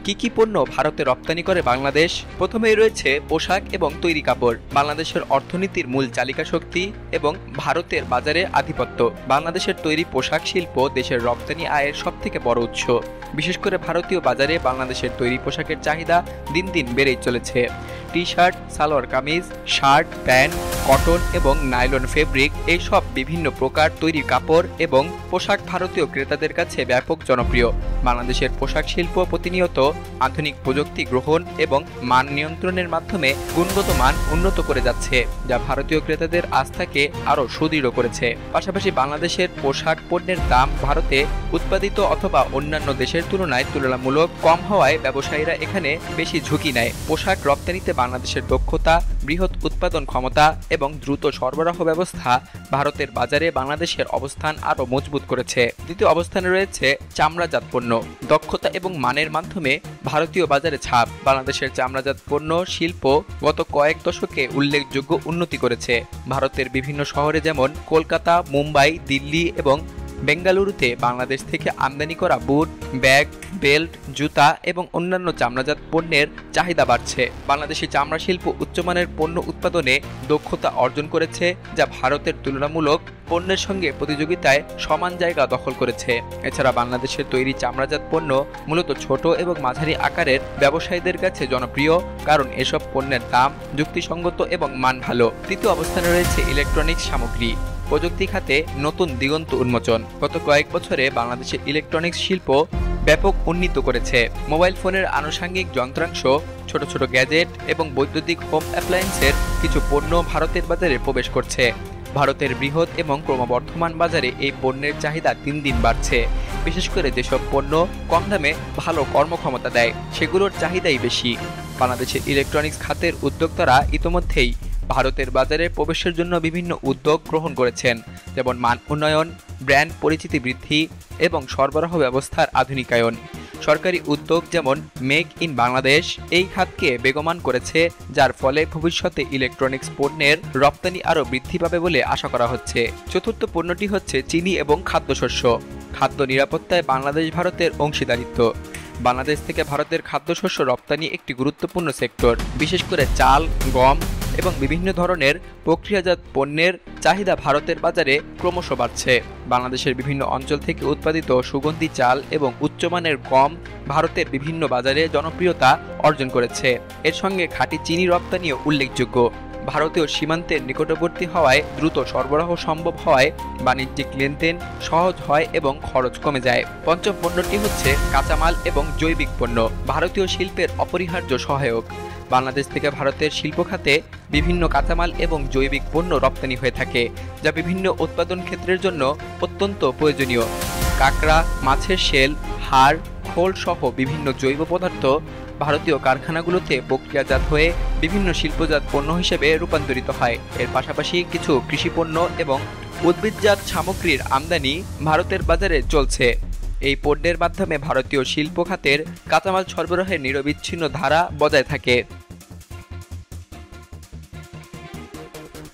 কি কি পণ্য ভারতে রপ্তানি করে বাংলাদেশ? প্রথমেই রয়েছে পোশাক এবং তৈরি কাপড়। বাংলাদেশের অর্থনীতির মূল চালিকা শক্তি এবং ভারতের বাজারে আধিপত্য। বাংলাদেশের তৈরি পোশাক শিল্প দেশের রপ্তানি আয়ের সবথেকে বড় উৎস। বিশেষ করে ভারতীয় বাজারে বাংলাদেশের তৈরি পোশাকের চাহিদা দিন দিন বেড়েই চলেছে। T shirt, salwar kameez, shirt, pant, cotton এবং নাইলন ফেব্রিক, এইসব বিভিন্ন প্রকার তৈরি কাপড় এবং পোশাক ভারতীয় ক্রেতাদের কাছে ব্যাপক জনপ্রিয়। বাংলাদেশের পোশাক শিল্প প্রতিনিয়ত আধুনিক প্রযুক্তি গ্রহণ এবং মান নিয়ন্ত্রণের মাধ্যমে গুণগত মান উন্নত করে যাচ্ছে, যা ভারতীয় ক্রেতাদের আস্থাকে আরও সুদৃঢ় করেছে। পাশাপাশি বাংলাদেশের পোশাক পণ্যের দাম ভারতে উৎপাদিত অথবা অন্যান্য দেশের তুলনায় তুলনামূলক কম হওয়ায় ব্যবসায়ীরা এখানে বেশি ঝুঁকি নেয়। পোশাক রপ্তানিতে বাংলাদেশের দক্ষতা, বৃহৎ উৎপাদন ক্ষমতা এবং দ্রুত সরবরাহ ব্যবস্থা ভারতের বাজারে বাংলাদেশের অবস্থান আরও মজবুত করেছে। দ্বিতীয় অবস্থানে রয়েছে চামড়াজাত পণ্য। দক্ষতা এবং মানের মাধ্যমে ভারতীয় বাজারে ছাপ। বাংলাদেশের চামড়াজাত পণ্য শিল্প গত কয়েক দশকে উল্লেখযোগ্য উন্নতি করেছে। ভারতের বিভিন্ন শহরে যেমন কলকাতা, মুম্বাই, দিল্লি এবং বেঙ্গালুরুতে বাংলাদেশ থেকে আমদানি করা বুট, ব্যাগ, বেল্ট, জুতা এবং অন্যান্য চামড়াজাত পণ্যের চাহিদা বাড়ছে। বাংলাদেশি চামড়া শিল্প উচ্চমানের পণ্য উৎপাদনে দক্ষতা অর্জন করেছে, যা ভারতের তুলনামূলক পণ্যের সঙ্গে প্রতিযোগিতায় সমান জায়গা দখল করেছে। এছাড়া বাংলাদেশের তৈরি চামড়াজাত পণ্য মূলত ছোট এবং মাঝারি আকারের ব্যবসায়ীদের কাছে জনপ্রিয়, কারণ এসব পণ্যের দাম যুক্তিসঙ্গত এবং মান ভালো। তৃতীয় অবস্থানে রয়েছে ইলেকট্রনিক্স সামগ্রী। প্রযুক্তি খাতে নতুন দিগন্ত উন্মোচন। গত কয়েক বছরে বাংলাদেশের ইলেকট্রনিক্স শিল্প ব্যাপক উন্নীত করেছে। মোবাইল ফোনের আনুষঙ্গিক যন্ত্রাংশ, ছোট ছোট গ্যাজেট এবং বৈদ্যুতিক হোম অ্যাপ্লায়েন্সের কিছু পণ্য ভারতের বাজারে প্রবেশ করছে। ভারতের বৃহৎ এবং ক্রমবর্ধমান বাজারে এই পণ্যের চাহিদা দিন দিন বাড়ছে। বিশেষ করে যেসব পণ্য কম দামে ভালো কর্মক্ষমতা দেয়, সেগুলোর চাহিদাই বেশি। বাংলাদেশের ইলেকট্রনিক্স খাতের উদ্যোক্তারা ইতোমধ্যেই ভারতের বাজারে প্রবেশের জন্য বিভিন্ন উদ্যোগ গ্রহণ করেছেন, যেমন মান উন্নয়ন, ব্র্যান্ড পরিচিতি বৃদ্ধি এবং সরবরাহ ব্যবস্থার আধুনিকায়ন। সরকারি উদ্যোগ যেমন মেক ইন বাংলাদেশ এই খাতকে বেগবান করেছে, যার ফলে ভবিষ্যতে ইলেকট্রনিক্স পণ্যের রপ্তানি আরও বৃদ্ধি পাবে বলে আশা করা হচ্ছে। চতুর্থ পণ্যটি হচ্ছে চিনি এবং খাদ্যশস্য। খাদ্য নিরাপত্তায় বাংলাদেশ ভারতের অংশীদারিত্ব। বাংলাদেশ থেকে ভারতের খাদ্যশস্য রপ্তানি একটি গুরুত্বপূর্ণ সেক্টর। বিশেষ করে চাল, গম এবং বিভিন্ন ধরনের প্রক্রিয়াজাত পণ্যের চাহিদা ভারতের বাজারে ক্রমশ বাড়ছে। বাংলাদেশের বিভিন্ন অঞ্চল থেকে উৎপাদিত সুগন্ধি চাল এবং উচ্চমানের গম ভারতের বিভিন্ন বাজারে জনপ্রিয়তা অর্জন করেছে। এর সঙ্গে খাঁটি চিনি রপ্তানিও উল্লেখযোগ্য। ভারতীয় সীমান্তের নিকটবর্তী হওয়ায় দ্রুত সরবরাহ সম্ভব হওয়ায় বাণিজ্যিক লেনদেন সহজ হয় এবং খরচ কমে যায়। পঞ্চম পণ্যটি হচ্ছে কাঁচামাল এবং জৈবিক পণ্য। ভারতীয় শিল্পের অপরিহার্য সহায়ক। বাংলাদেশ থেকে ভারতের শিল্প খাতে বিভিন্ন কাঁচামাল এবং জৈবিক পণ্য রপ্তানি হয়ে থাকে, যা বিভিন্ন উৎপাদন ক্ষেত্রের জন্য অত্যন্ত প্রয়োজনীয়। কাঁকড়া, মাছের শেল, হাড়, খোল সহ বিভিন্ন জৈব পদার্থ ভারতীয় কারখানাগুলোতে প্রক্রিয়াজাত হয়ে বিভিন্ন শিল্পজাত পণ্য হিসেবে রূপান্তরিত হয়। এর পাশাপাশি কিছু কৃষিপণ্য এবং উদ্ভিদজাত সামগ্রীর আমদানি ভারতের বাজারে চলছে। এই পণ্যের মাধ্যমে ভারতীয় শিল্প খাতের কাঁচামাল সরবরাহের নিরবিচ্ছিন্ন ধারা বজায় থাকে।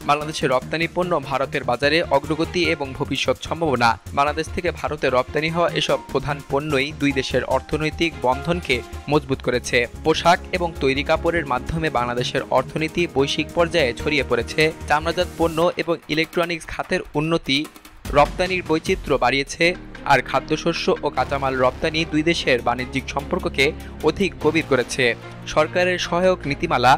বাংলাদেশের রপ্তানি পণ্য ভারতের বাজারে অগ্রগতি এবং ভবিষ্যৎ সম্ভাবনা। বাংলাদেশ থেকে ভারতে রপ্তানি হওয়া এসব প্রধান পণ্যই দুই দেশের অর্থনৈতিক বন্ধনকে মজবুত করেছে। পোশাক এবং তৈরি কাপড়ের মাধ্যমে বাংলাদেশের অর্থনীতি বৈশ্বিক পর্যায়ে ছড়িয়ে পড়েছে। চামড়াজাত পণ্য এবং ইলেকট্রনিক্স খাতের উন্নতি রপ্তানির বৈচিত্র্য বাড়িয়েছে, আর খাদ্যশস্য ও কাঁচামাল রপ্তানি দুই দেশের বাণিজ্যিক সম্পর্ককে অধিক গভীর করেছে। সরকারের সহায়ক নীতিমালা,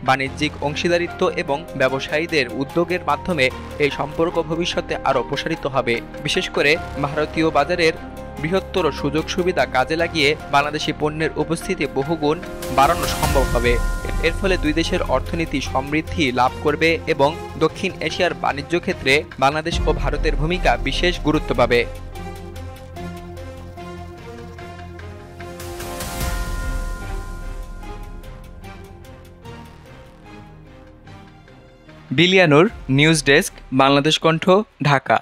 বাণিজ্যিক অংশীদারিত্ব এবং ব্যবসায়ীদের উদ্যোগের মাধ্যমে এই সম্পর্ক ভবিষ্যতে আরও প্রসারিত হবে। বিশেষ করে ভারতীয় বাজারের বৃহত্তর সুযোগ সুবিধা কাজে লাগিয়ে বাংলাদেশি পণ্যের উপস্থিতি বহুগুণ বাড়ানো সম্ভব হবে। এর ফলে দুই দেশের অর্থনীতি সমৃদ্ধি লাভ করবে এবং দক্ষিণ এশিয়ার বাণিজ্য ক্ষেত্রে বাংলাদেশ ও ভারতের ভূমিকা বিশেষ গুরুত্ব পাবে। বিলিয়ানুর, নিউজ ডেস্ক, বাংলাদেশ কণ্ঠ, ঢাকা।